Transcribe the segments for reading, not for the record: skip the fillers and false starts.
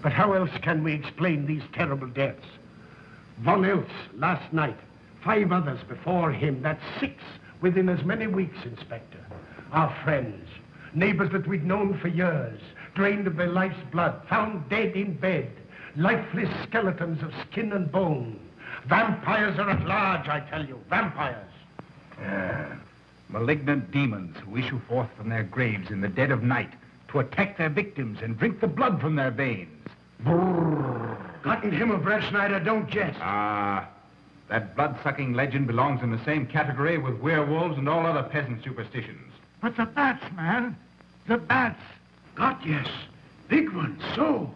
But how else can we explain these terrible deaths? One else last night, 5 others before him. That's 6 within as many weeks, Inspector. Our friends, neighbors that we'd known for years, drained of their life's blood, found dead in bed, lifeless skeletons of skin and bone. Vampires are at large, I tell you, vampires. Malignant demons who issue forth from their graves in the dead of night to attack their victims and drink the blood from their veins. Brrr. Gotten him of Red Schneider, don't jest. That blood-sucking legend belongs in the same category with werewolves and all other peasant superstitions. But the bats, man. The bats. God, yes. Big ones, so.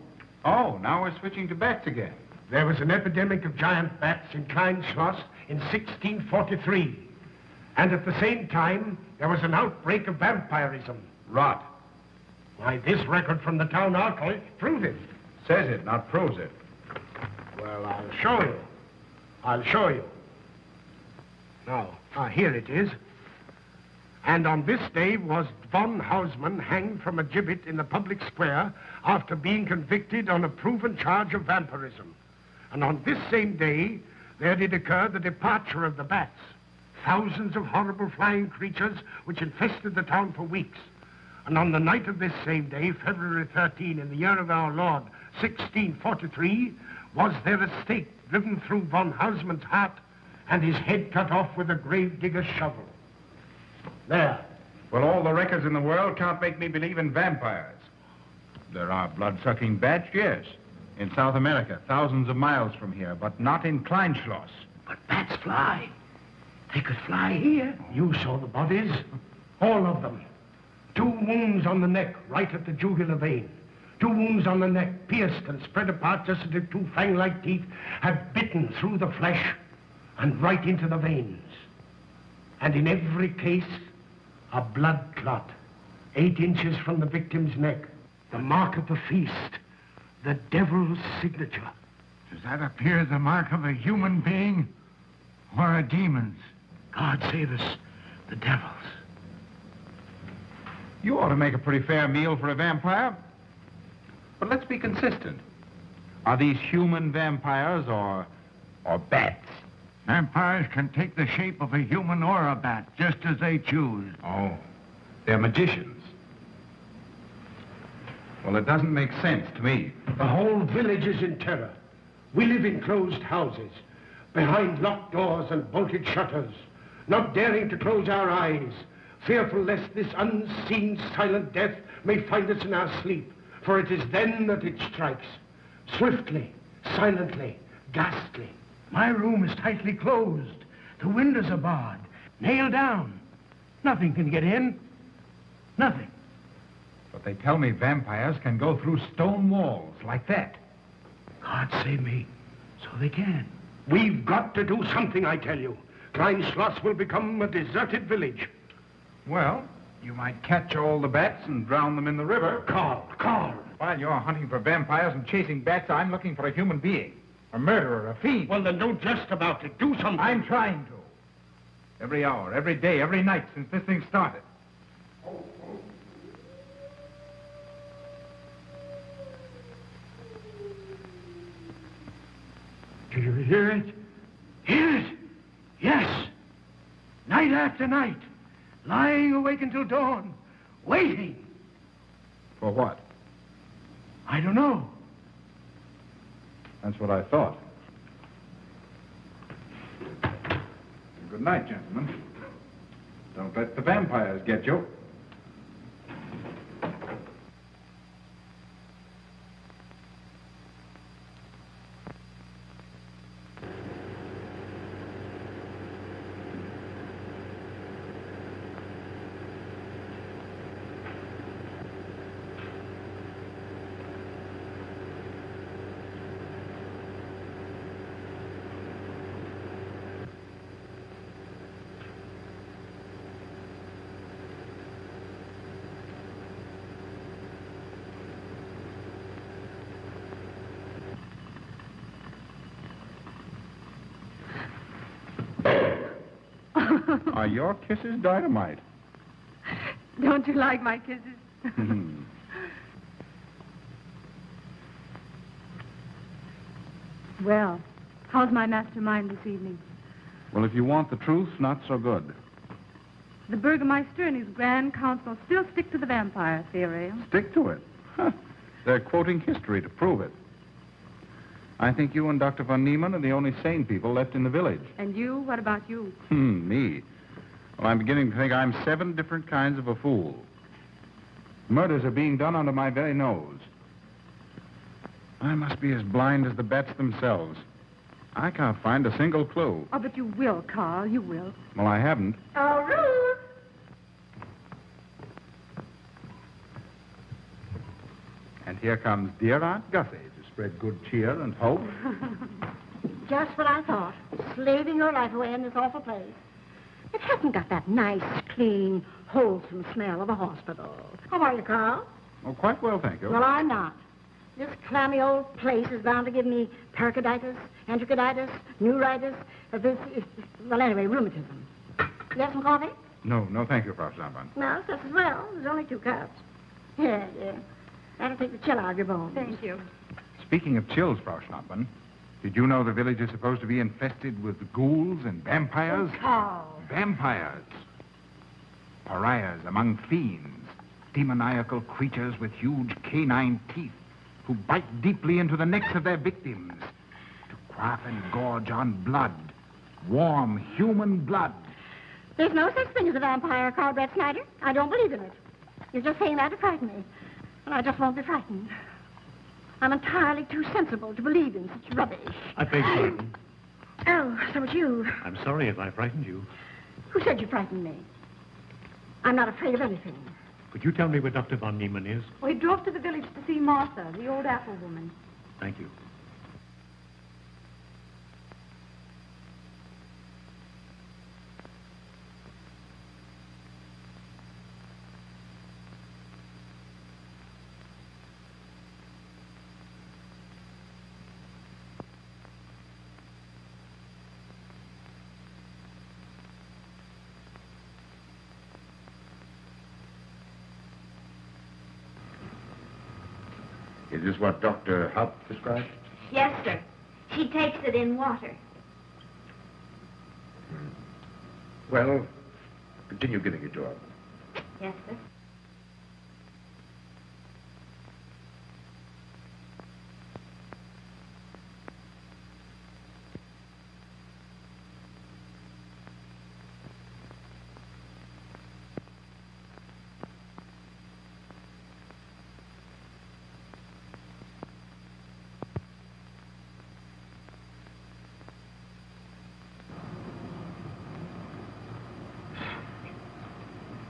Oh, now we're switching to bats again. There was an epidemic of giant bats in Kleinschloss in 1643. And at the same time, there was an outbreak of vampirism. Rot. Why, this record from the town archive proves it. Says it, not proves it. Well, I'll show you. I'll show you. Now, here it is. And on this day was von Hausmann hanged from a gibbet in the public square after being convicted on a proven charge of vampirism. And on this same day, there did occur the departure of the bats. Thousands of horrible flying creatures which infested the town for weeks. And on the night of this same day, February 13, in the year of our Lord, 1643, was there a stake driven through von Hausmann's heart and his head cut off with a grave digger's shovel. There. Well, all the records in the world can't make me believe in vampires. There are blood-sucking bats, yes. In South America, thousands of miles from here, but not in Kleinschloss. But bats fly. They could fly here. You saw the bodies. All of them. 2 wounds on the neck, right at the jugular vein. 2 wounds on the neck, pierced and spread apart just as if 2 fang-like teeth had bitten through the flesh and right into the veins. And in every case, a blood clot, 8 inches from the victim's neck. The mark of the feast, the devil's signature. Does that appear the mark of a human being or a demon's? God save us, the devil's. You ought to make a pretty fair meal for a vampire. But let's be consistent. Are these human vampires or bats? Vampires can take the shape of a human or a bat, just as they choose. Oh, they're magicians. Well, it doesn't make sense to me. The whole village is in terror. We live in closed houses, behind locked doors and bolted shutters, not daring to close our eyes, fearful lest this unseen silent death may find us in our sleep, for it is then that it strikes, swiftly, silently, ghastly. My room is tightly closed. The windows are barred, nailed down. Nothing can get in. Nothing. But they tell me vampires can go through stone walls like that. God save me. So they can. We've got to do something, I tell you. Kleinschloss will become a deserted village. Well, you might catch all the bats and drown them in the river. Carl. While you're hunting for vampires and chasing bats, I'm looking for a human being. A murderer, a fiend. Well, then don't jest about it. Do something. I'm trying to. Every hour, every day, every night since this thing started. Do you hear it? Hear it? Yes. Night after night. Lying awake until dawn. Waiting. For what? I don't know. That's what I thought. Good night, gentlemen. Don't let the vampires get you. Are your kisses dynamite? Don't you like my kisses? Well, how's my mastermind this evening? Well, if you want the truth, not so good. The Burgermeister and his Grand Council still stick to the vampire theory. Stick to it? Huh. They're quoting history to prove it. I think you and Dr. von Niemann are the only sane people left in the village. And you? What about you? Me? Well, I'm beginning to think I'm 7 different kinds of a fool. Murders are being done under my very nose. I must be as blind as the bats themselves. I can't find a single clue. Oh, but you will, Carl. You will. Well, I haven't. Oh, Ruth! And here comes dear Aunt Gussie to spread good cheer and hope. Just what I thought. Slaving your life away in this awful place. It hasn't got that nice, clean, wholesome smell of a hospital. How are you, Carl? Oh, quite well, thank you. Well, I'm not. This clammy old place is bound to give me pericarditis, enterocolitis, neuritis, well, anyway, rheumatism. You have some coffee? No, thank you, Frau Stammmann. No, just as well. There's only 2 cups. Yeah. That'll take the chill out of your bones. Thank you. Speaking of chills, Frau Stammmann, did you know the village is supposed to be infested with ghouls and vampires? Oh, Carl. Vampires. Pariahs among fiends. Demoniacal creatures with huge canine teeth who bite deeply into the necks of their victims to quaff and gorge on blood. Warm human blood. There's no such thing as a vampire, Carl Brett Snyder. I don't believe in it. You're just saying that to frighten me. And I just won't be frightened. I'm entirely too sensible to believe in such rubbish. I beg pardon. Oh, so it's you. I'm sorry if I frightened you. Who said you frightened me? I'm not afraid of anything. Could you tell me where Dr. von Niemann is? Well, he drove to the village to see Martha, the old apple woman. Thank you. Is this what Dr. Haupt prescribed? Yes, sir. She takes it in water. Well, continue giving it to her. Yes, sir.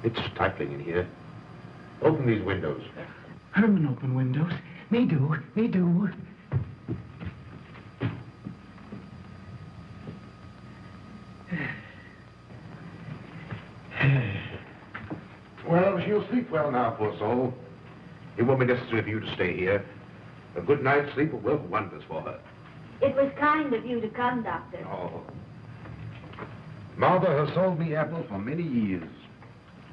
It's stifling in here. Open these windows. Herman open windows. Me do. Well, she'll sleep well now, poor soul. It won't be necessary for you to stay here. A good night's sleep will work wonders for her. It was kind of you to come, Doctor. Oh. Mother has sold me apples for many years.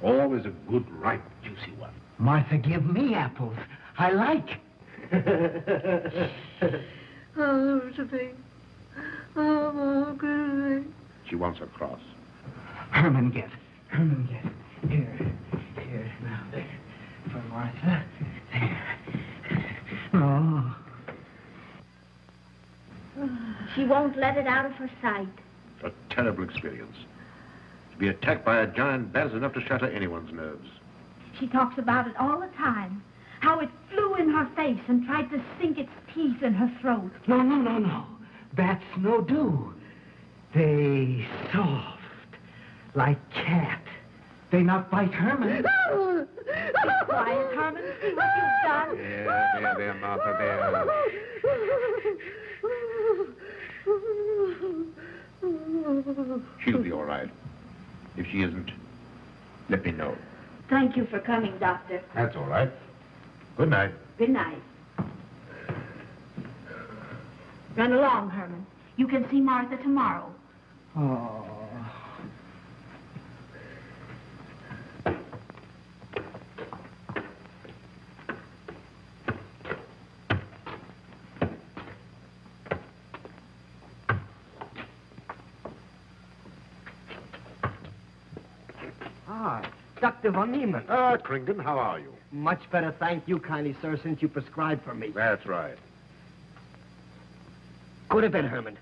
Always a good, ripe, juicy one. Martha, give me apples. I like. Oh, Josephine. Oh, good. She wants her cross. Herman, get. Here. Now, there. For Martha. There. Oh. She won't let it out of her sight. A terrible experience. To be attacked by a giant bat is enough to shatter anyone's nerves. She talks about it all the time. How it flew in her face and tried to sink its teeth in her throat. No. Bats no do. They soft. Like cat. They not bite Herman. Be quiet, Herman. See what you've done. There, Martha, there. She'll be all right. If she isn't, let me know. Thank you for coming, Doctor. That's all right. Good night. Good night. Run along, Herman. You can see Martha tomorrow. Oh. Dr. von Niemann. Ah, Kringen, how are you? Much better, thank you kindly, sir, since you prescribed for me. That's right. Go to bed, Herman.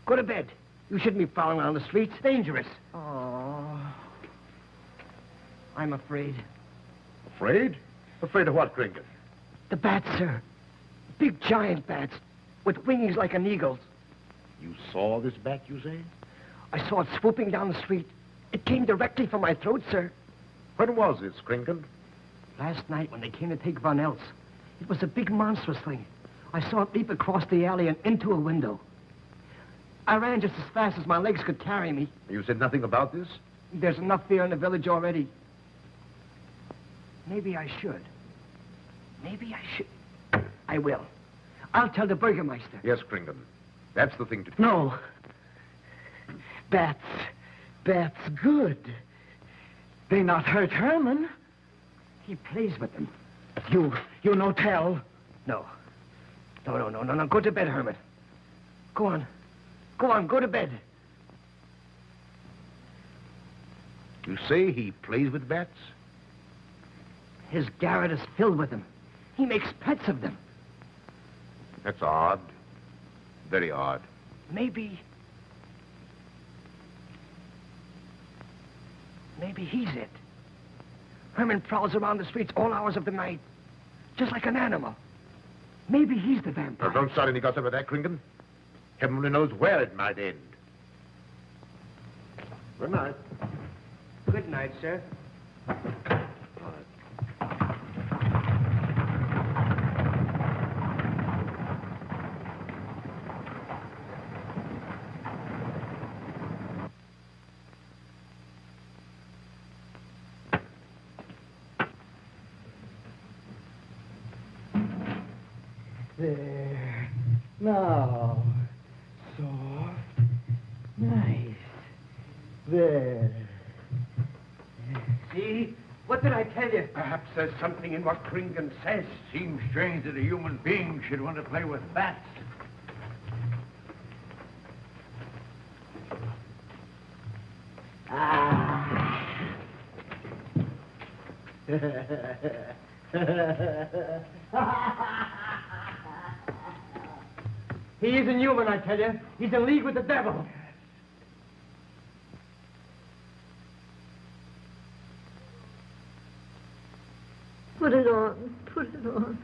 Go to bed. You shouldn't be prowling around the streets. Dangerous. Oh. I'm afraid. Afraid? Afraid of what, Kringen? The bats, sir. Big giant bats with wings like an eagle's. You saw this bat, you say? I saw it swooping down the street. It came directly for my throat, sir. When was this, Kringen? Last night when they came to take Von Eltz. It was a big monstrous thing. I saw it leap across the alley and into a window. I ran just as fast as my legs could carry me. You said nothing about this? There's enough fear in the village already. Maybe I should. Maybe I should. I will. I'll tell the Burgermeister. Yes, Kringen. That's the thing to do. No. Bats. Bats good. They not hurt Herman. He plays with them. You no tell. No. No. Go to bed, Herman. Go on. Go to bed. You say he plays with bats? His garret is filled with them. He makes pets of them. That's odd. Very odd. Maybe he's it. Herman prowls around the streets all hours of the night, just like an animal. Maybe he's the vampire. Now, don't start any gossip of that, Kringen. Heaven only knows where it might end. Good night. Good night, sir. There. Now. Soft. Nice. There. See? What did I tell you? Perhaps there's something in what Kringen says. Seems strange that a human being should want to play with bats. He isn't human, I tell you. He's in league with the devil. Put it on. Put it on.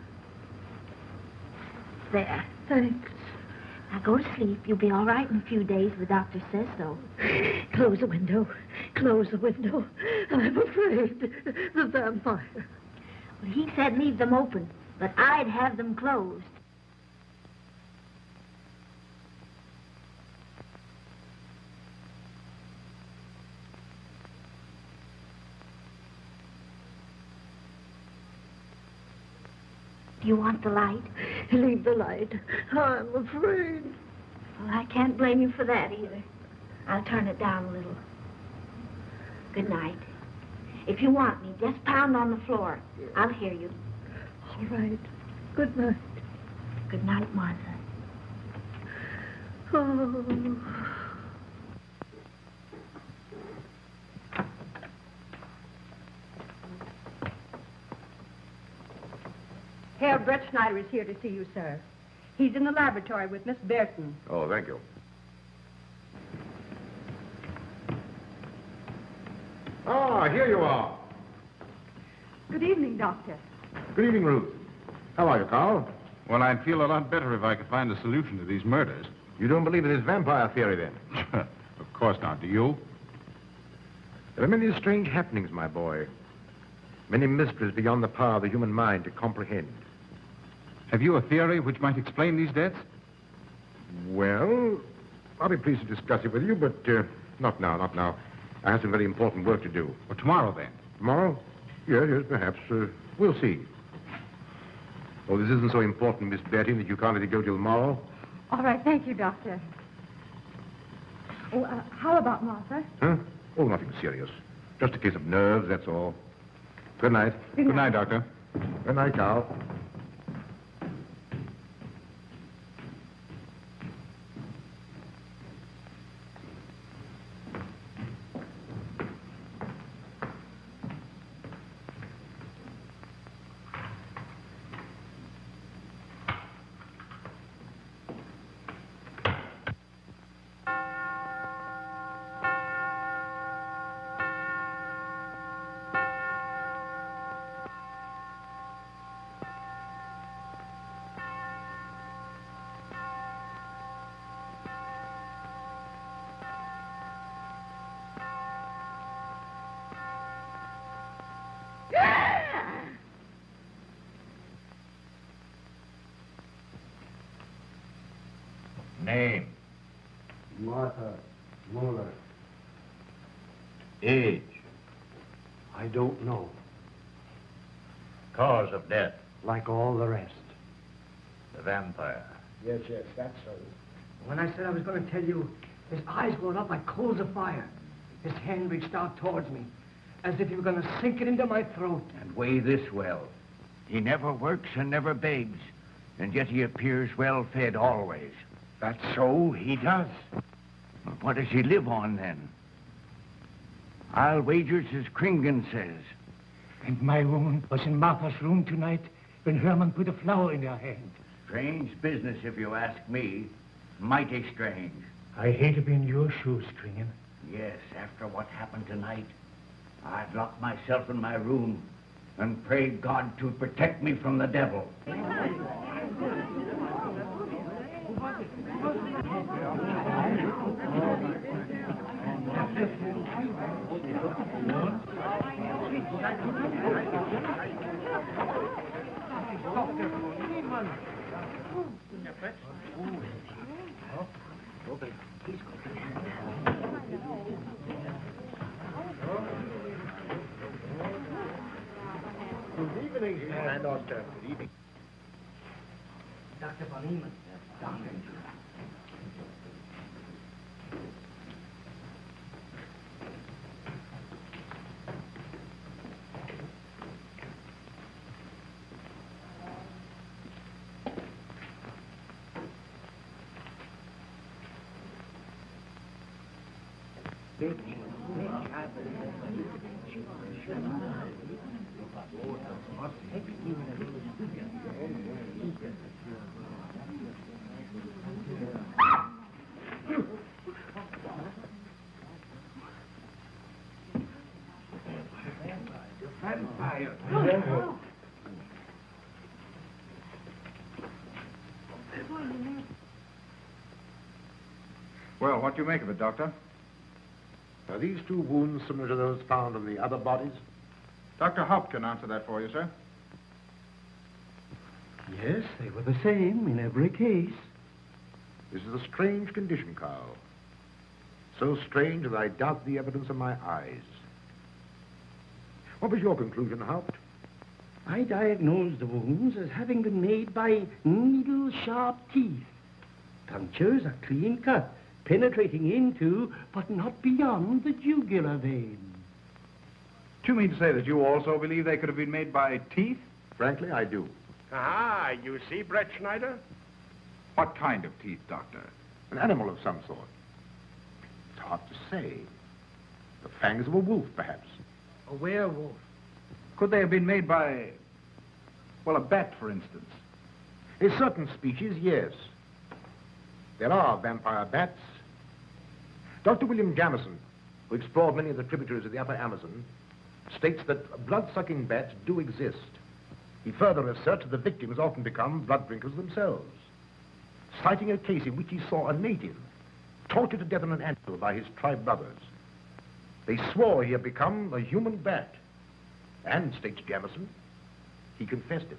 There. Thanks. Now go to sleep. You'll be all right in a few days. The doctor says so. Close the window. Close the window. I'm afraid. The vampire. Well, he said leave them open, but I'd have them closed. Do you want the light? Leave the light. I'm afraid. Well, I can't blame you for that either. I'll turn it down a little. Good night. If you want me, just pound on the floor. I'll hear you. All right. Good night. Good night, Martha. Oh. Herr Brett Schneider is here to see you, sir. He's in the laboratory with Miss Burton. Oh, thank you. Ah, here you are. Good evening, Doctor. Good evening, Ruth. How are you, Carl? Well, I'd feel a lot better if I could find a solution to these murders. You don't believe in this vampire theory, then? Of course not. Do you? There are many strange happenings, my boy. Many mysteries beyond the power of the human mind to comprehend. Have you a theory which might explain these deaths? Well, I'll be pleased to discuss it with you, but not now. I have some very important work to do. Well, tomorrow, then. Tomorrow? Yes, perhaps. We'll see. Oh, this isn't so important, Miss Betty, that you can't let it go till tomorrow. All right, thank you, Doctor. Oh, how about Martha? Huh? Oh, nothing serious. Just a case of nerves, that's all. Good night. Good night, Doctor. Good night, Carl. Name. Martha Muller. Age. I don't know. Cause of death. Like all the rest. The vampire. Yes, that's so. When I said I was going to tell you, his eyes glowed up like coals of fire. His hand reached out towards me, as if he were going to sink it into my throat. And weigh this well. He never works and never begs, and yet he appears well-fed always. That's so, he does. Well, what does he live on, then? I'll wager it's as Kringen says. And my woman was in Martha's room tonight when Herman put a flower in her hand. Strange business, if you ask me. Mighty strange. I hate to be in your shoes, Kringen. Yes, after what happened tonight, I'd lock myself in my room and pray God to protect me from the devil. Good evening, and Doctor. Good evening. Dr. Von Eman. Doctor. Well, what do you make of it, Doctor? Are these two wounds similar to those found in the other bodies? Dr. Haupt can answer that for you, sir. Yes, they were the same in every case. This is a strange condition, Carl. So strange that I doubt the evidence of my eyes. What was your conclusion, Haupt? I diagnosed the wounds as having been made by needle-sharp teeth. Punctures are clean cut, penetrating into, but not beyond, the jugular vein. Do you mean to say that you also believe they could have been made by teeth? Frankly, I do. Ah, you see, Brett Schneider? What kind of teeth, Doctor? An animal of some sort. It's hard to say. The fangs of a wolf, perhaps. A werewolf. Could they have been made by, well, a bat, for instance? In certain species, yes. There are vampire bats. Dr. William Jamison, who explored many of the tributaries of the upper Amazon, states that blood-sucking bats do exist. He further asserts that the victims often become blood drinkers themselves, citing a case in which he saw a native tortured to death on an anthill by his tribe brothers. They swore he had become a human bat, and, states Jamison, he confessed it.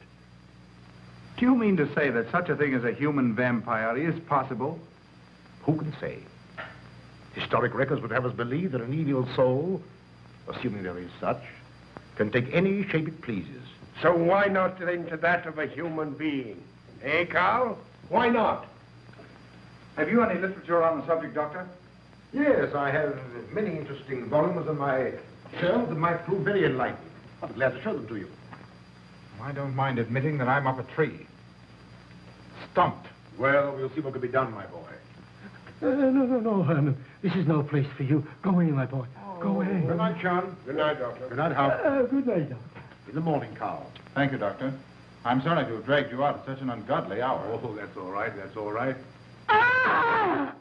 Do you mean to say that such a thing as a human vampire is possible? Who can say? Historic records would have us believe that an evil soul, assuming there is such, can take any shape it pleases. So why not into that of a human being? Eh, Carl? Why not? Have you any literature on the subject, Doctor? Yes, I have many interesting volumes on my shelf that might prove very enlightening. I'll be glad to show them to you. I don't mind admitting that I'm up a tree. Stumped. Well, we'll see what can be done, my boy. No, Herman. This is no place for you. Go away, my boy. Go away. Good night, John. Good night, Doctor. Good night, Hal. Good night, Doctor. In the morning, Carl. Thank you, Doctor. I'm sorry to have dragged you out at such an ungodly hour. Oh, that's all right. That's all right. Ah!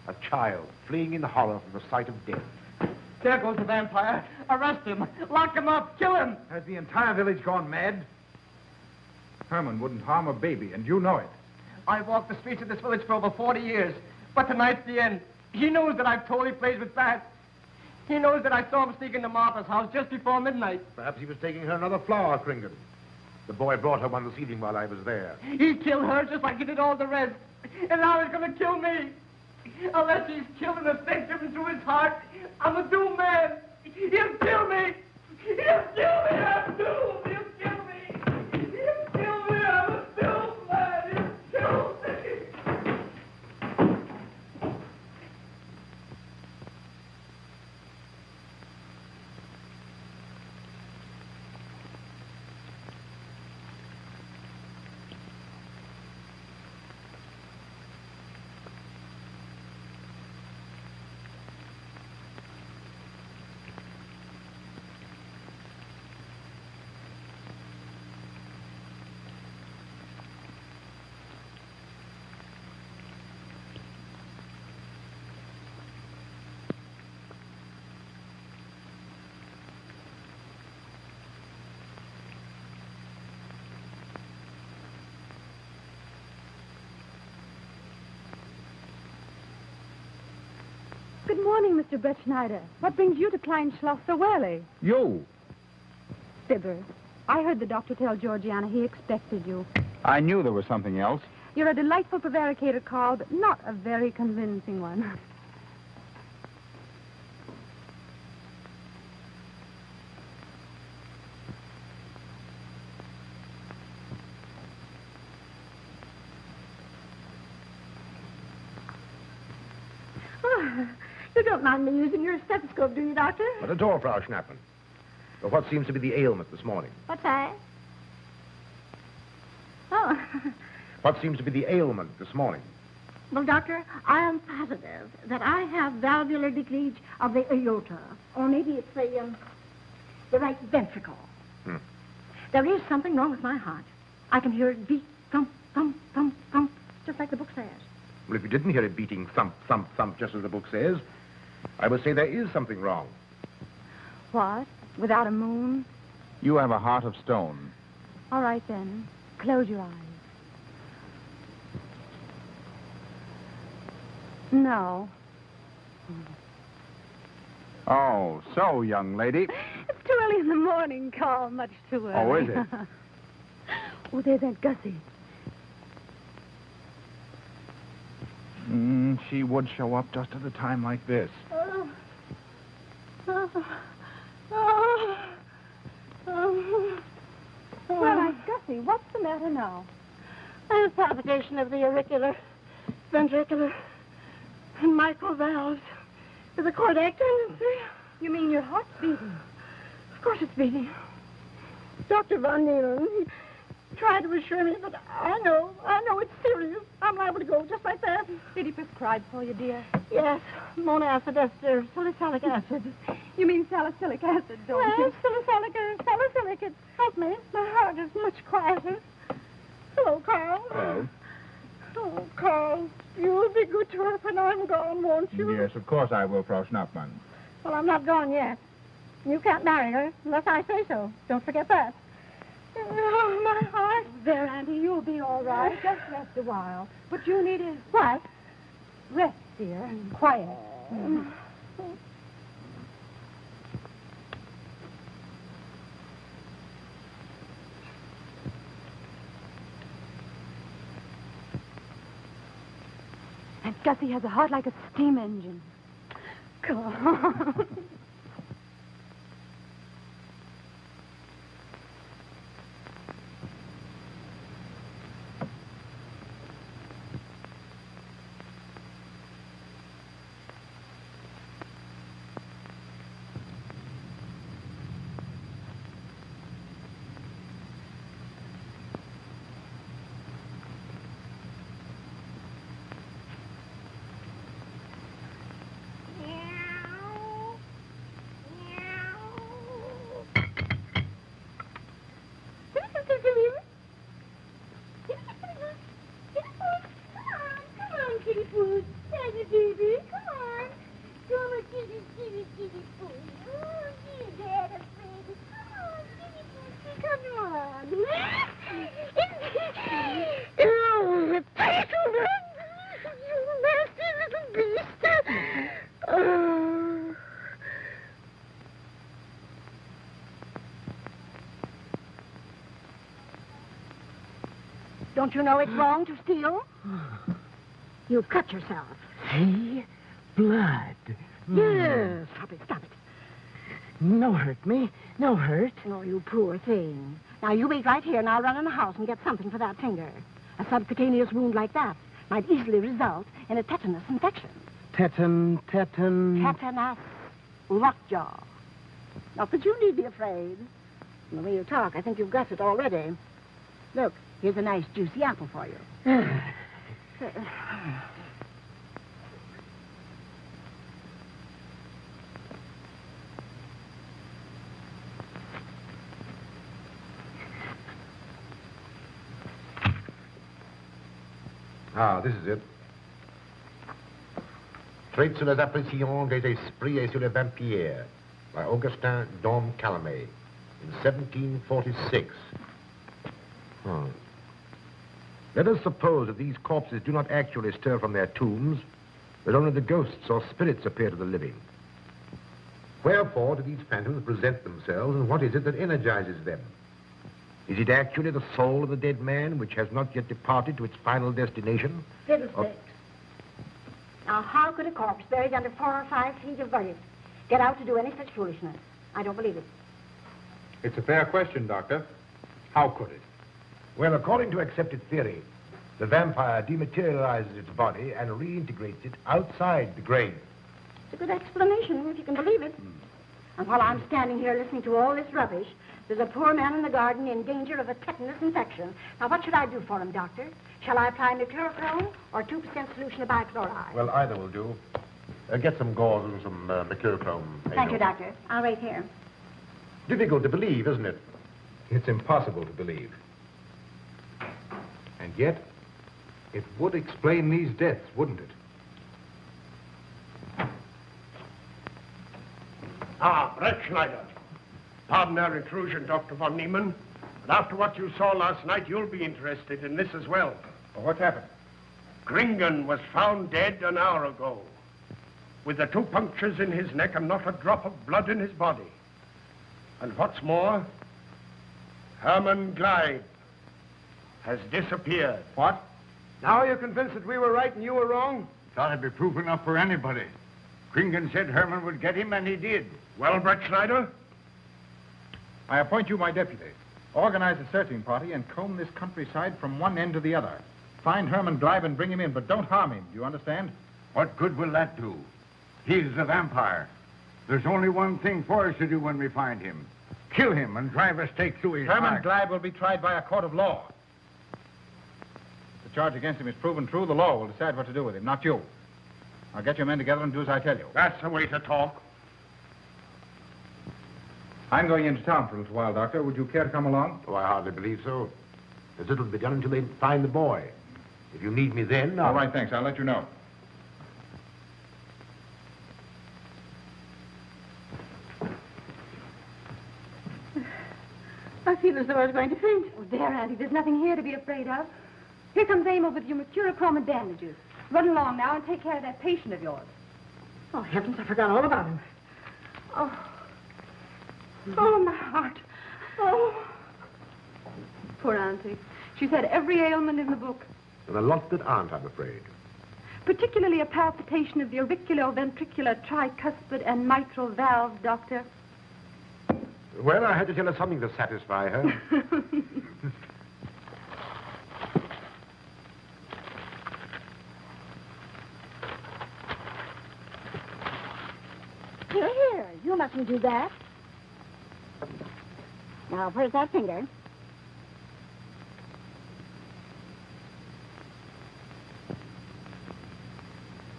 A child fleeing in horror from the sight of death. There goes the vampire. Arrest him. Lock him up. Kill him. Has the entire village gone mad? Herman wouldn't harm a baby, and you know it. I walked the streets of this village for over 40 years. But tonight's the end. He knows that I've totally played with bats. He knows that I saw him sneak into Martha's house just before midnight. Perhaps he was taking her another flower, Kringan. The boy brought her one this evening while I was there. He killed her just like he did all the rest. And now he's going to kill me. Unless he's killed an effect driven through his heart, I'm a doomed man. He'll kill me. He'll kill me. I'm doomed. He'll kill me. He'll kill me. I'm a doomed man. He'll kill me. Good morning, Mr. Brett Schneider. What brings you to Kleinschloss so early? You. Fibber, I heard the doctor tell Georgiana he expected you. I knew there was something else. You're a delightful prevaricator, Carl, but not a very convincing one. You don't mind me using your stethoscope, do you, Doctor? Not at all, Frau Schnappmann. But what seems to be the ailment this morning? What's that? Oh. What seems to be the ailment this morning? Well, Doctor, I am positive that I have valvular leakage of the aorta. Or maybe it's the right ventricle. There is something wrong with my heart. I can hear it beat, thump, thump, thump, thump, just like the book says. Well, if you didn't hear it beating thump, thump, thump, just as the book says, I would say there is something wrong. What? Without a moon? You have a heart of stone. All right, then. Close your eyes. No. Oh, so, young lady. It's too early in the morning, Carl. Much too early. Oh, is it? Oh, there's Aunt Gussie. She would show up just at a time like this. Well, Aunt Gussie, what's the matter now? I have palpitation of the auricular, ventricular, and mitral valves with a cardiac tendency. You mean your heart's beating? Of course it's beating. Dr. Von Neelen, he tried to assure me, but I know it's serious. I'm liable to go just like that. Did he prescribe for you, dear? Yes, monacid ester, salicylic acid. You mean salicylic acid, don't Yes, you? salicylic. It helped me. My heart is much quieter. Hello, Carl. Hello. Oh, Carl, you'll be good to her when I'm gone, won't you? Yes, of course I will, Frau Schnappmann. Well, I'm not gone yet. You can't marry her unless I say so. Don't forget that. Oh, my heart. There, Auntie, you'll be all right. Just rest a while. What you need is What? rest, dear, and quiet. Aunt Gussie has a heart like a steam engine. Come on. Don't you know it's wrong to steal? You've cut yourself. See? Blood. Yes. Stop it. No hurt me. No hurt. Oh, you poor thing. Now, you wait right here, and I'll run in the house and get something for that finger. A subcutaneous wound like that might easily result in a tetanus infection. Tetanus. Tetanus. Lockjaw. Not that you need be afraid. From the way you talk, I think you've got it already. Look, here's a nice juicy apple for you. Ah, this is it. Traits sur les apparitions des esprits et sur les vampires by Augustin Dom Calamet in 1746. Let us suppose that these corpses do not actually stir from their tombs, but only the ghosts or spirits appear to the living. Wherefore do these phantoms present themselves, and what is it that energizes them? Is it actually the soul of the dead man which has not yet departed to its final destination? Fiddlesticks. Now, how could a corpse buried under 4 or 5 feet of earth get out to do any such foolishness? I don't believe it. It's a fair question, Doctor. How could it? Well, according to accepted theory, the vampire dematerializes its body and reintegrates it outside the grave. It's a good explanation, if you can believe it. And while I'm standing here listening to all this rubbish, there's a poor man in the garden in danger of a tetanus infection. Now, what should I do for him, Doctor? Shall I apply mercurochrome or 2% solution of bichloride? Well, either will do. Get some gauze and some mercurochrome. Thank you, Doctor. I'll wait here. Difficult to believe, isn't it? It's impossible to believe. And yet, it would explain these deaths, wouldn't it? Ah, Brett Schneider. Pardon our intrusion, Dr. von Niemann. But after what you saw last night, you'll be interested in this as well. Well, what's happened? Gringen was found dead an hour ago, with the 2 punctures in his neck and not a drop of blood in his body. And what's more, Herman Gleib has disappeared. What? Now you're convinced that we were right and you were wrong? Thought it'd be proof enough for anybody. Kringen said Herman would get him, and he did. Well, Brett Schneider? I appoint you my deputy. Organize a searching party and comb this countryside from one end to the other. Find Herman Gleib and bring him in, but don't harm him. Do you understand? What good will that do? He's a vampire. There's only one thing for us to do when we find him. Kill him and drive a stake through his Herman heart. Gleib will be tried by a court of law. If the charge against him is proven true, the law will decide what to do with him, not you. Now get your men together and do as I tell you. That's the way to talk. I'm going into town for a little while, Doctor. Would you care to come along? Oh, I hardly believe so. As little will be done until they find the boy. If you need me then, All right, thanks. I'll let you know. I feel as though I was going to faint. Oh, there, Auntie. There's nothing here to be afraid of. Here comes Emil with your mercurochrome and bandages. Run along now and take care of that patient of yours. Oh, heavens, I forgot all about him. Oh, my heart. Oh. Poor Auntie. She's had every ailment in the book. and a lot that aren't, I'm afraid. Particularly a palpitation of the auriculoventricular tricuspid and mitral valve, Doctor. Well, I had to tell her something to satisfy her. Here, you mustn't do that. Now, where's that finger?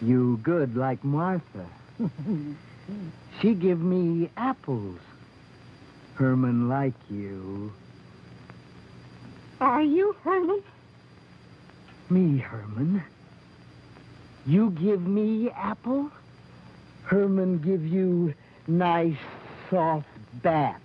You good like Martha. She give me apples. Herman like you. Are you Herman? Me, Herman. You give me apple? Herman give you nice, soft bat.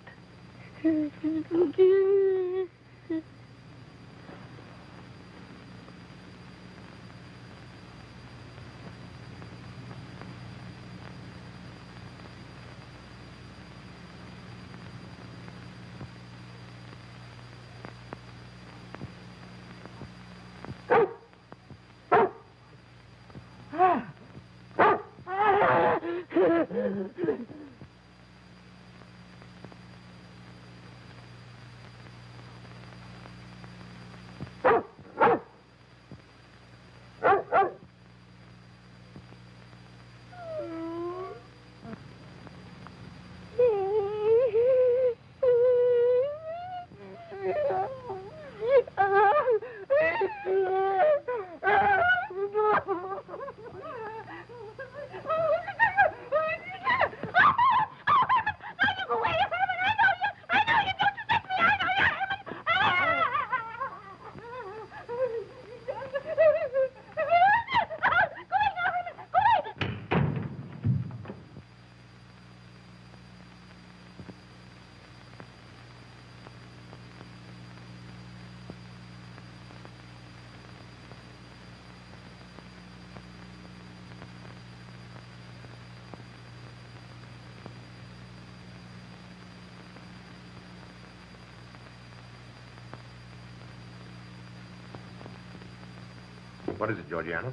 What is it, Georgiana?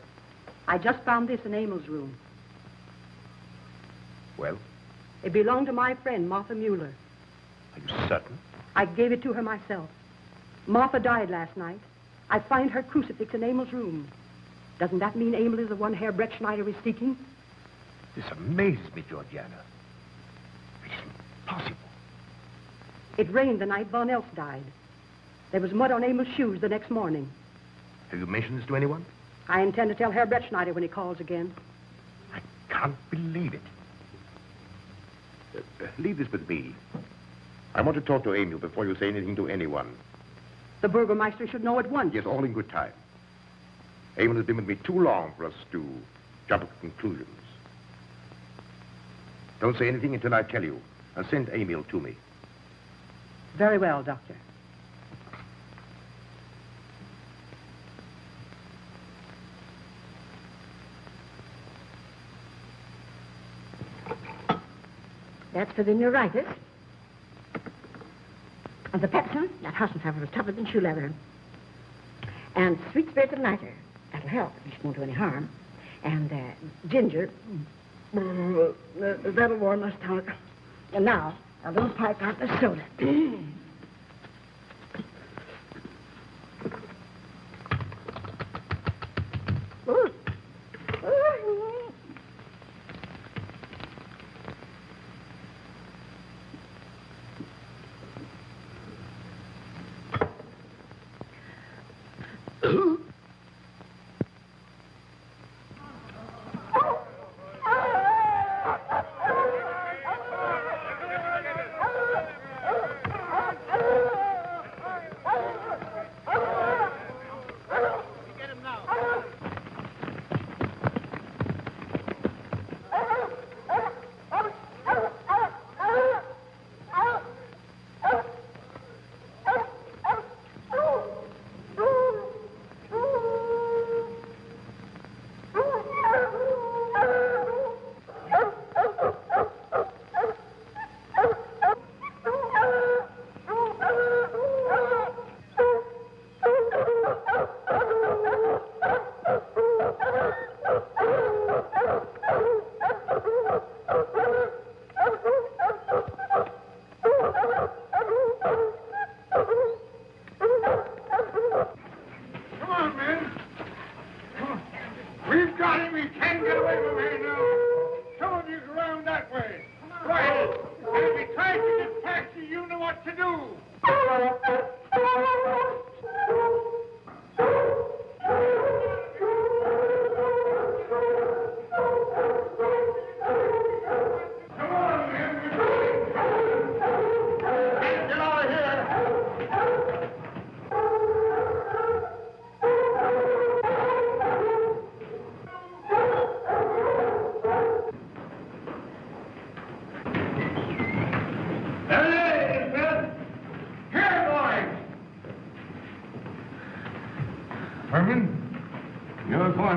I just found this in Emil's room. Well, It belonged to my friend, Martha Mueller. are you certain? I gave it to her myself. Martha died last night. I find her crucifix in Emil's room. Doesn't that mean Emil is the one Herr Brettschneider is seeking? This amazes me, Georgiana. It isn't possible. It rained the night Von Elst died. There was mud on Emil's shoes the next morning. Have you mentioned this to anyone? I intend to tell Herr Brettschneider when he calls again. I can't believe it. Leave this with me. I want to talk to Emil before you say anything to anyone. The Burgermeister should know at once. Yes, all in good time. Emil has been with me too long for us to jump to conclusions. Don't say anything until I tell you, and send Emil to me. Very well, Doctor. That's for the neuritis. And the pepsin, that Hassenpfeffer was tougher than shoe leather. And sweet spirits of nitre, that'll help. It won't do any harm. And ginger, that'll warm my stomach. And now, a little pipe out the soda.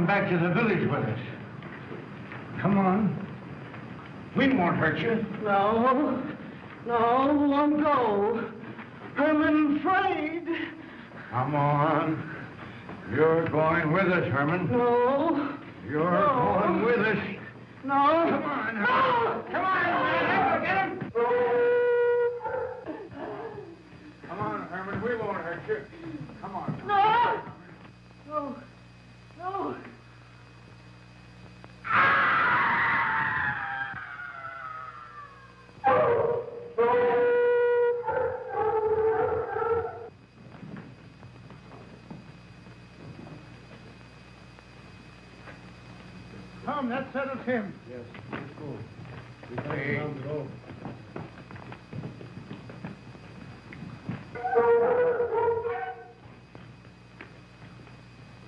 Back to the village with us. Come on. We won't hurt you. No, won't go. Herman afraid. Come on. You're going with us, Herman. No. You're going with us. No. Come on, Herman. No. Come on, man. Get him. Come on, Herman. We won't hurt you. Come on. No. No. No. Tom, that settles him. Yes, let's go. Hey. Down the road.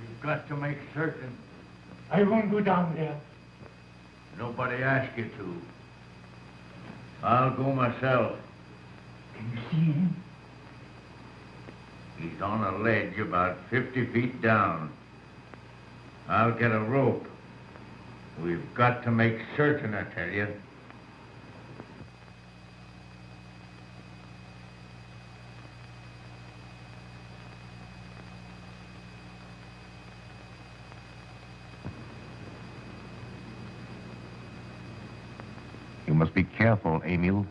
We've got to make certain. I won't go down there. Nobody asked you to. I'll go myself. Can you see him? He's on a ledge about 50 feet down. I'll get a rope. We've got to make certain, I tell you. You must be careful, Emil.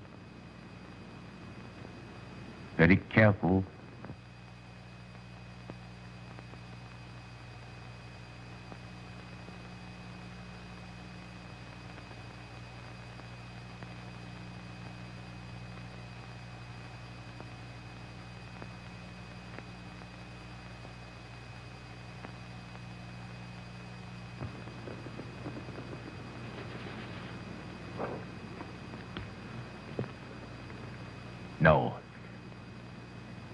Very careful. No.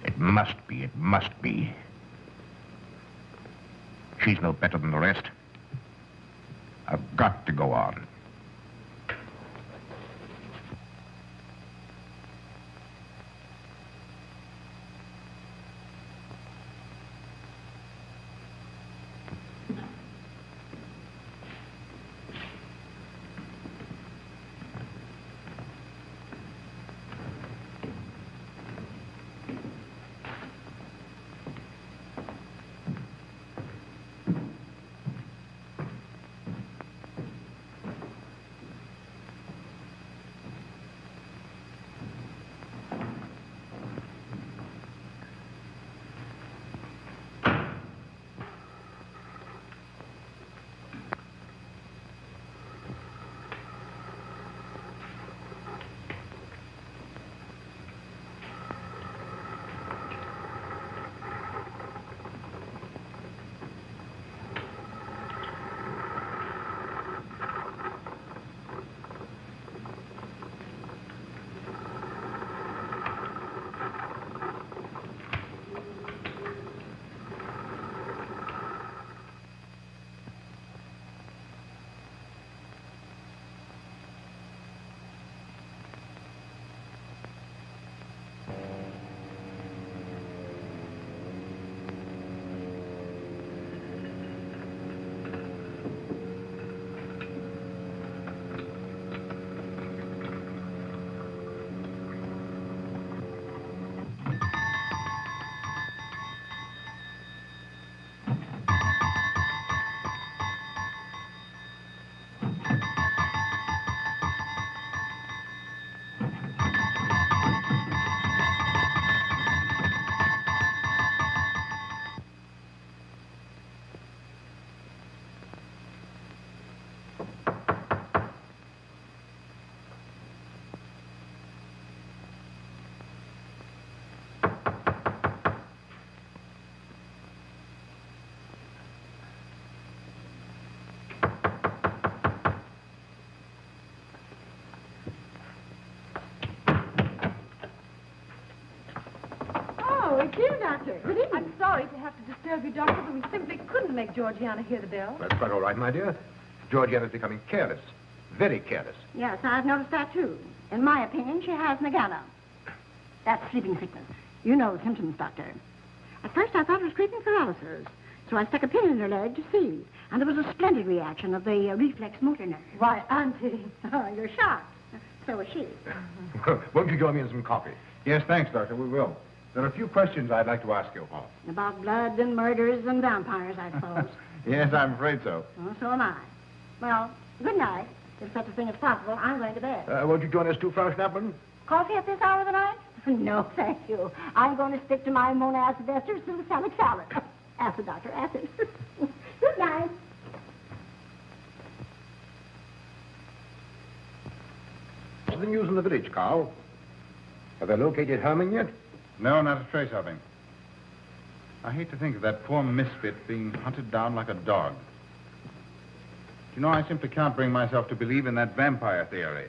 It must be. She's no better than the rest. I've got to go on. Oh, it's you, Doctor. Good evening. I'm sorry to have to disturb you, Doctor, but we simply couldn't make Georgiana hear the bell. That's quite all right, my dear. Georgiana's becoming careless. Very careless. Yes, I've noticed that, too. In my opinion, she has Nagana. That's sleeping sickness. You know the symptoms, Doctor. At first, I thought it was creeping paralysis, so I stuck a pin in her leg to see. And there was a splendid reaction of the reflex motor nerve. Why, Auntie. Oh, you're shocked. So is she. Won't you join me in some coffee? Yes, thanks, Doctor. We will. There are a few questions I'd like to ask you. About blood and murders and vampires, I suppose. Yes, I'm afraid so. Oh, so am I. Well, good night. If such a thing is possible, I'm going to bed. Won't you join us too, Frau Schnappmann? Coffee at this hour of the night? No, thank you. I'm going to stick to my monacic ester succinate salad. Acid, Doctor, acid. Good night. What's the news in the village, Carl? Have they located Herman yet? No, not a trace of him. I hate to think of that poor misfit being hunted down like a dog. You know, I simply can't bring myself to believe in that vampire theory.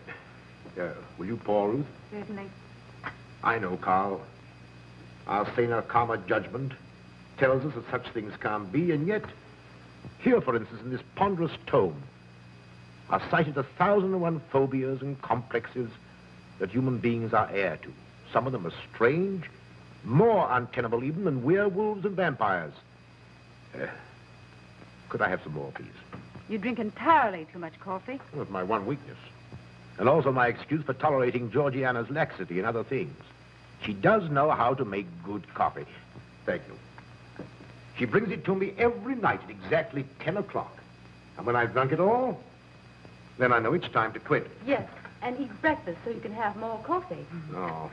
Will you pour, Ruth? Certainly. I know, Carl. Our saner, calmer judgment tells us that such things can't be, and yet, here, for instance, in this ponderous tome, are cited 1,001 phobias and complexes that human beings are heir to. Some of them are strange, more untenable even than werewolves and vampires. Could I have some more, please? You drink entirely too much coffee. Well, it's my one weakness. And also my excuse for tolerating Georgiana's laxity and other things. She does know how to make good coffee. Thank you. She brings it to me every night at exactly 10 o'clock. And when I've drunk it all, then I know it's time to quit. Yes. And eat breakfast so you can have more coffee. No.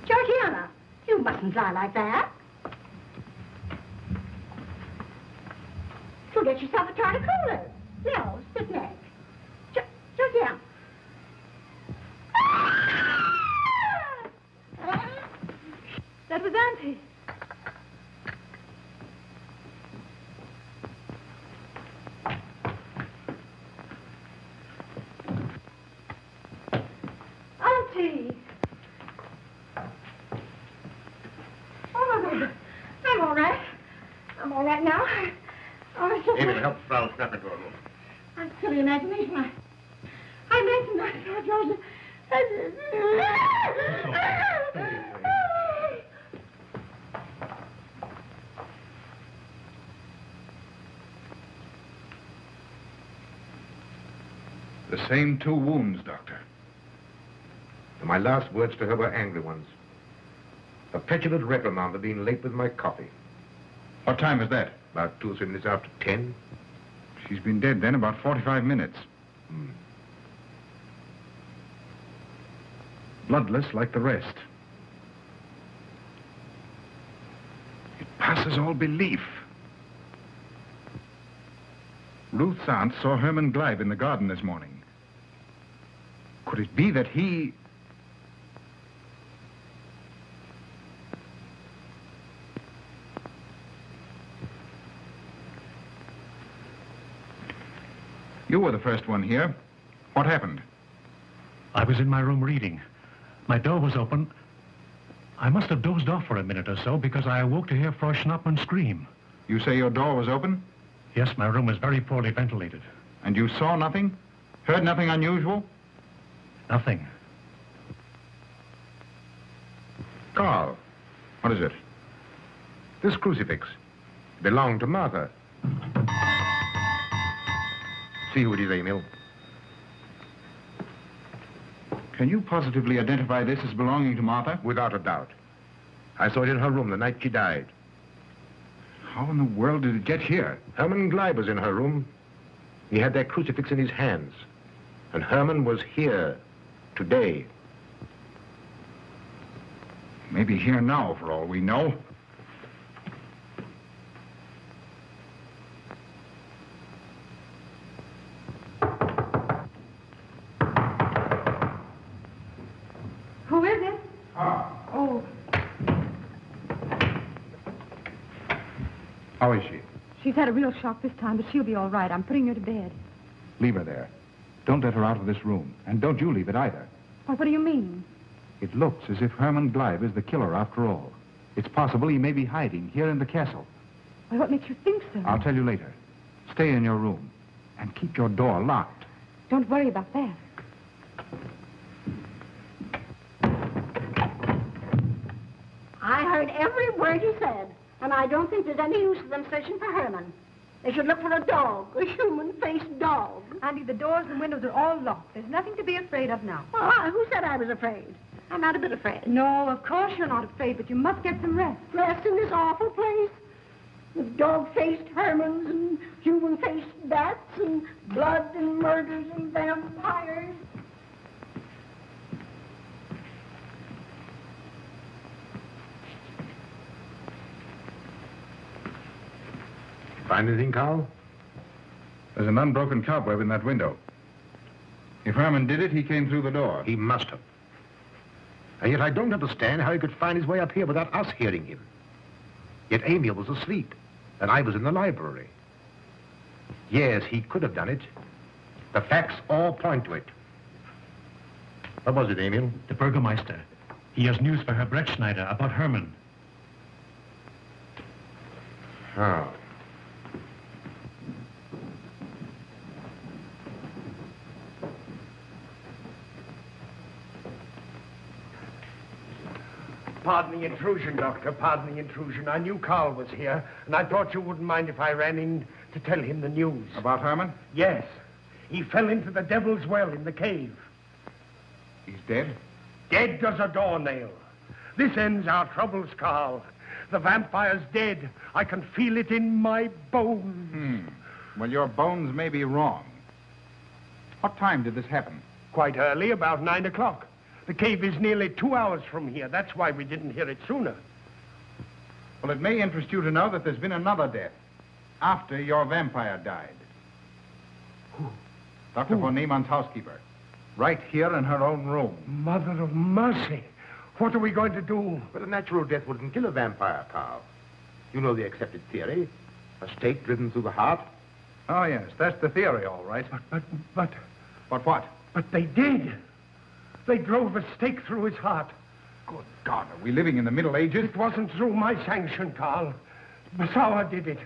Georgiana, you mustn't lie like that. You'll get yourself a tartar cooler. No, sit next. Georgiana. That was Auntie. Auntie! Oh, I'm all right. I'm all right now. Amy, help Frau snap into her room. I'm silly imagination. I mentioned that, George. The same 2 wounds, Doctor. And my last words to her were angry ones. A petulant reprimand for being late with my coffee. What time is that? About 2 or 3 minutes after 10. She's been dead then about 45 minutes. Bloodless like the rest. It passes all belief. Ruth's aunt saw Herman Gleib in the garden this morning. Could it be that he... You were the first one here. What happened? I was in my room reading. My door was open. I must have dozed off for a minute or so because I awoke to hear Frau Schnappmann scream. You say your door was open? Yes, my room was very poorly ventilated. And you saw nothing? Heard nothing unusual? Nothing. Carl. What is it? This crucifix belonged to Martha. See who it is, Emil. Can you positively identify this as belonging to Martha? Without a doubt. I saw it in her room the night she died. How in the world did it get here? Herman Gleib was in her room. He had that crucifix in his hands. And Herman was here today. Maybe here now, for all we know. Who is it? Oh, How is she? she's had a real shock this time, but she'll be all right. I'm putting her to bed. Leave her there. Don't let her out of this room. And don't you leave it either. Oh, what do you mean? It looks as if Herman Gleib is the killer after all. It's possible he may be hiding here in the castle. Well, what makes you think so? I'll tell you later. Stay in your room and keep your door locked. Don't worry about that. I heard every word you said, and I don't think there's any use of them searching for Herman. They should look for a dog, a human-faced dog. Auntie, the doors and windows are all locked. There's nothing to be afraid of now. Well, who said I was afraid? I'm not a bit afraid. No, of course you're not afraid, but you must get some rest. Rest in this awful place? With dog-faced Hermans and human-faced bats and blood and murders and vampires. Find anything, Carl? There's an unbroken cobweb in that window. If Herman did it, he came through the door. He must have. And yet I don't understand how he could find his way up here without us hearing him. Yet Emil was asleep, and I was in the library. Yes, he could have done it. The facts all point to it. What was it, Emil? The Burgermeister. He has news for Herr Brettschneider about Herman. Oh. Pardon the intrusion, Doctor. Pardon the intrusion. I knew Carl was here, and I thought you wouldn't mind if I ran in to tell him the news. About Herman? Yes. He fell into the Devil's Well in the cave. He's dead? Dead as a doornail. This ends our troubles, Carl. The vampire's dead. I can feel it in my bones. Well, your bones may be wrong. What time did this happen? Quite early, about 9 o'clock. The cave is nearly 2 hours from here. That's why we didn't hear it sooner. Well, it may interest you to know that there's been another death after your vampire died. Who? Dr. von Niemann's housekeeper. Right here in her own room. Mother of mercy. What are we going to do? But a natural death wouldn't kill a vampire, Carl. You know the accepted theory. A stake driven through the heart. Oh, yes, that's the theory, all right. But But what? But they did. They drove a stake through his heart. Good God, are we living in the Middle Ages? It wasn't through my sanction, Carl. Basawa did it.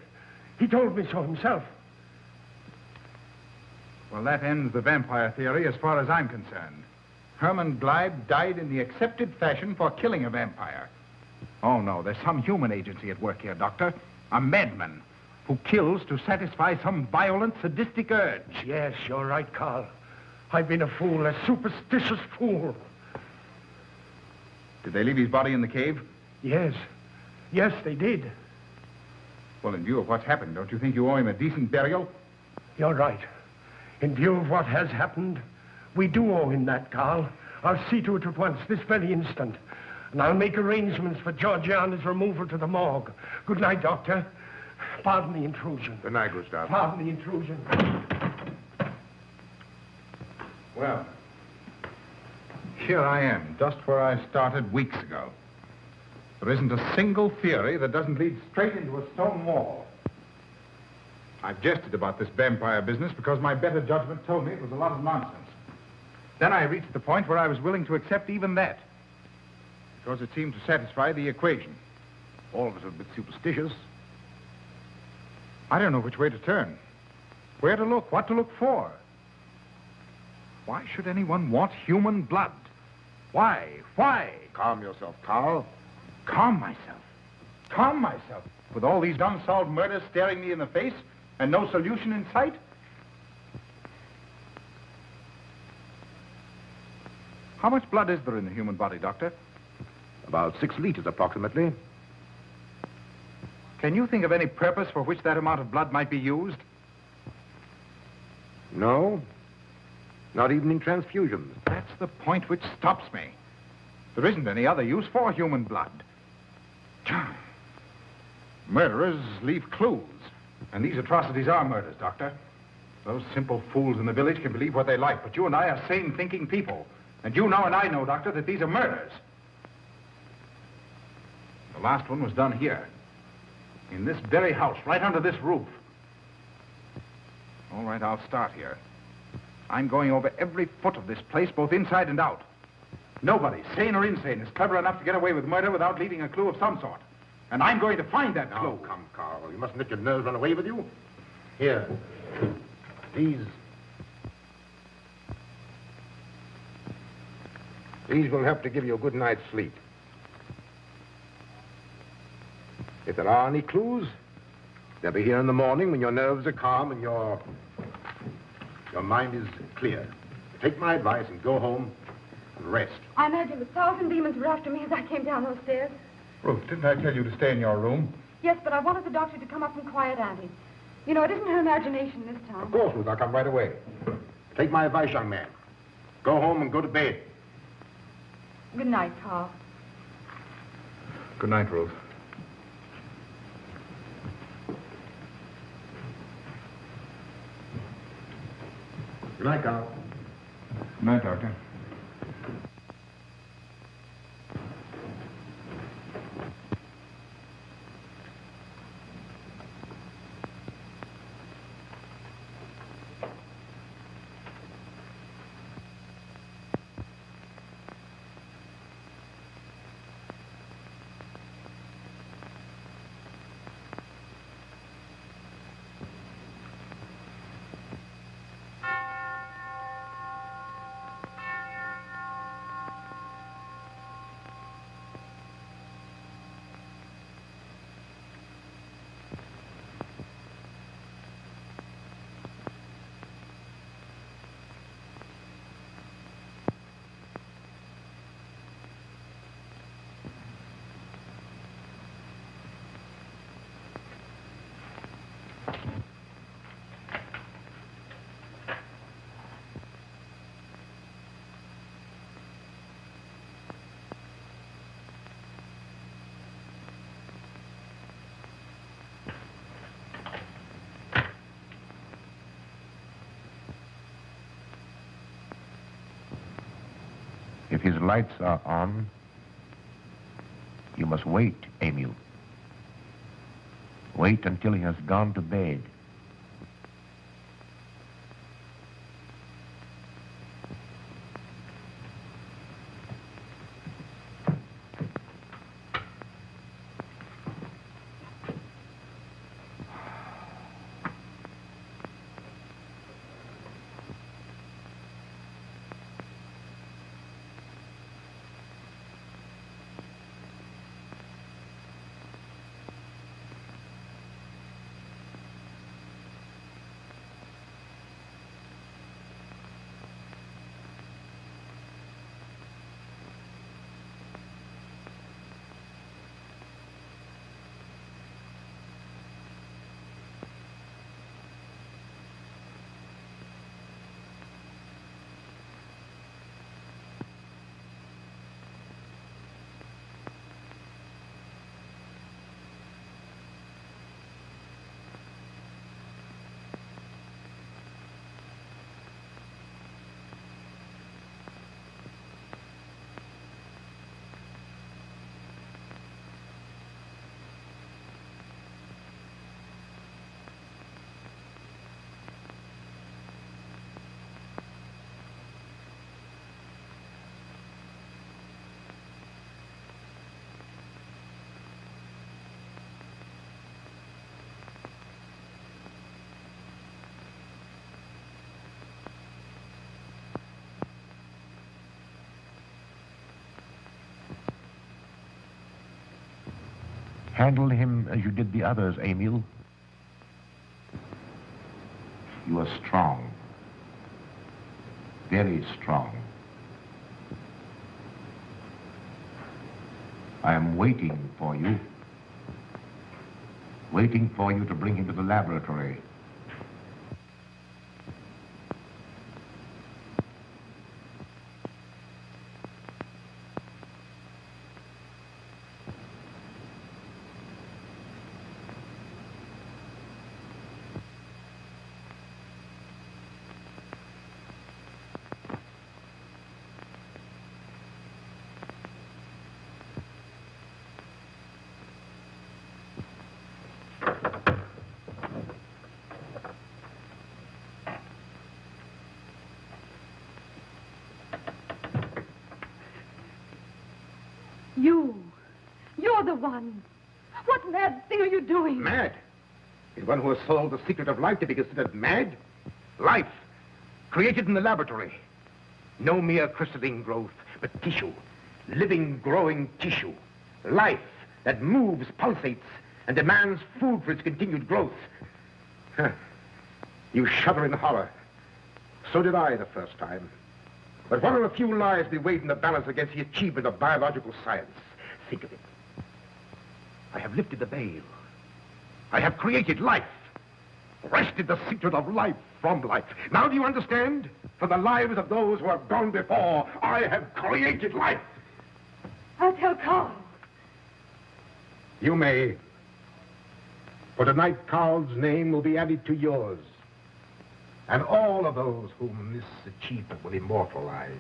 He told me so himself. Well, that ends the vampire theory as far as I'm concerned. Herman Gleib died in the accepted fashion for killing a vampire. Oh, no, there's some human agency at work here, Doctor. A madman who kills to satisfy some violent, sadistic urge. Yes, you're right, Carl. I've been a fool, a superstitious fool. Did they leave his body in the cave? Yes. Yes, they did. Well, in view of what's happened, don't you think you owe him a decent burial? You're right. In view of what has happened, we do owe him that, Carl. I'll see to it at once, this very instant. And I'll make arrangements for Georgiana's removal to the morgue. Good night, Doctor. Pardon the intrusion. Good night, Gustav. Pardon the intrusion. Well, here I am, just where I started weeks ago. There isn't a single theory that doesn't lead straight into a stone wall. I've jested about this vampire business because my better judgment told me it was a lot of nonsense. Then I reached the point where I was willing to accept even that, because it seemed to satisfy the equation. All of us are a bit superstitious. I don't know which way to turn, where to look, what to look for. Why should anyone want human blood? Why? Why? Calm yourself, Carl. Calm myself. Calm myself. With all these unsolved murders staring me in the face and no solution in sight? How much blood is there in the human body, Doctor? About 6 liters, approximately. Can you think of any purpose for which that amount of blood might be used? No. Not even in transfusions. That's the point which stops me. There isn't any other use for human blood. Murderers leave clues. And these atrocities are murders, Doctor. Those simple fools in the village can believe what they like, but you and I are sane, thinking people. And you know and I know, Doctor, that these are murders. The last one was done here. In this very house, right under this roof. All right, I'll start here. I'm going over every foot of this place, both inside and out. Nobody, sane or insane, is clever enough to get away with murder without leaving a clue of some sort. And I'm going to find that clue. Now, come, Carl. You mustn't let your nerves run away with you. Here. These will help to give you a good night's sleep. If there are any clues, they'll be here in the morning when your nerves are calm and your mind is clear. Take my advice and go home and rest. I imagine 1,000 demons were after me as I came down those stairs. Ruth, didn't I tell you to stay in your room? Yes, but I wanted the doctor to come up and quiet Auntie. You know, it isn't her imagination this time. Of course, Ruth, I'll come right away. Take my advice, young man. Go home and go to bed. Good night, Carl. Good night, Ruth. Good night, Carl. Good night, Doctor. If his lights are on, you must wait, Emil. Wait until he has gone to bed. Handle him as you did the others, Emil. You are strong. Very strong. I am waiting for you. Waiting for you to bring him to the laboratory. You're the one. What mad thing are you doing? Mad? Is one who has solved the secret of life to be considered mad? Life, created in the laboratory. No mere crystalline growth, but tissue. Living, growing tissue. Life that moves, pulsates, and demands food for its continued growth. Huh. You shudder in horror. So did I the first time. But what are a few lives be weighed in the balance against the achievement of biological science? Think of it. I have lifted the veil. I have created life. Wrested the secret of life from life. Now do you understand? For the lives of those who have gone before, I have created life. I'll tell Carl. You may. For tonight, Carl's name will be added to yours. And all of those whom this achievement will immortalize.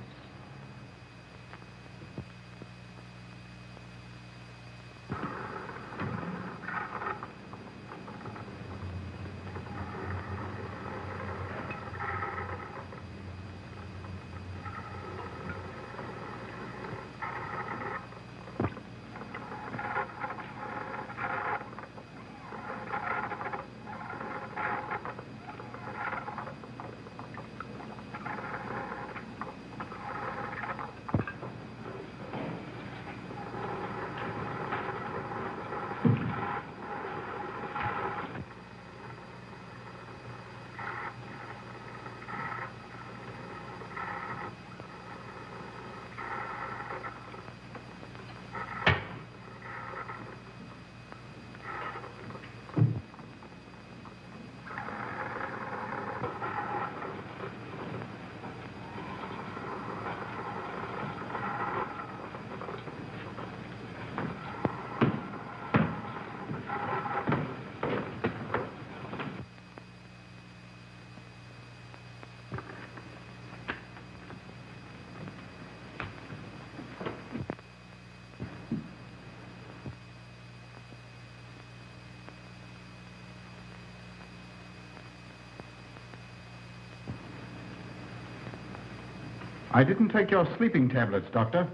I didn't take your sleeping tablets, Doctor.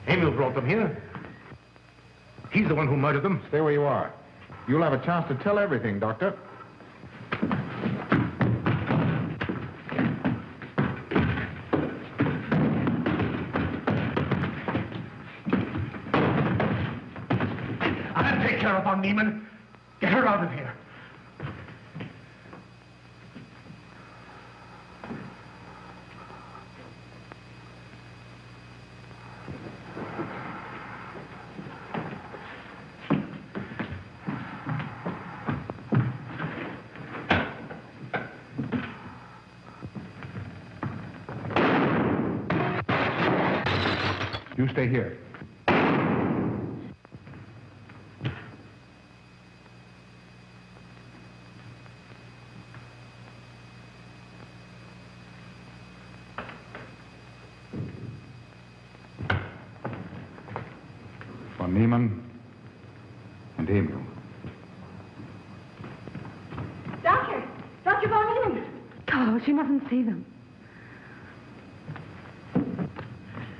Emil brought them here. He's the one who murdered them. Stay where you are. You'll have a chance to tell everything, Doctor. I'll take care of Von Niemann. Get her out of here. You stay here. Von Niemann and Emil. Doctor! Dr. Von Niemann! Oh, she mustn't see them.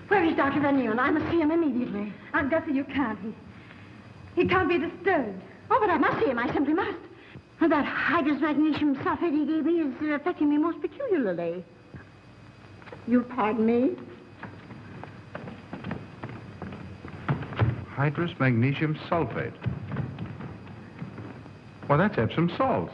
Where is Dr. Van Nieuwen? I must see him immediately. Aunt Gussie, you can't. He can't be disturbed. Oh, but I must see him. I simply must. That hydrous magnesium sulfate he gave me is affecting me most peculiarly. You'll pardon me? Hydrous magnesium sulfate. Well, that's Epsom salts.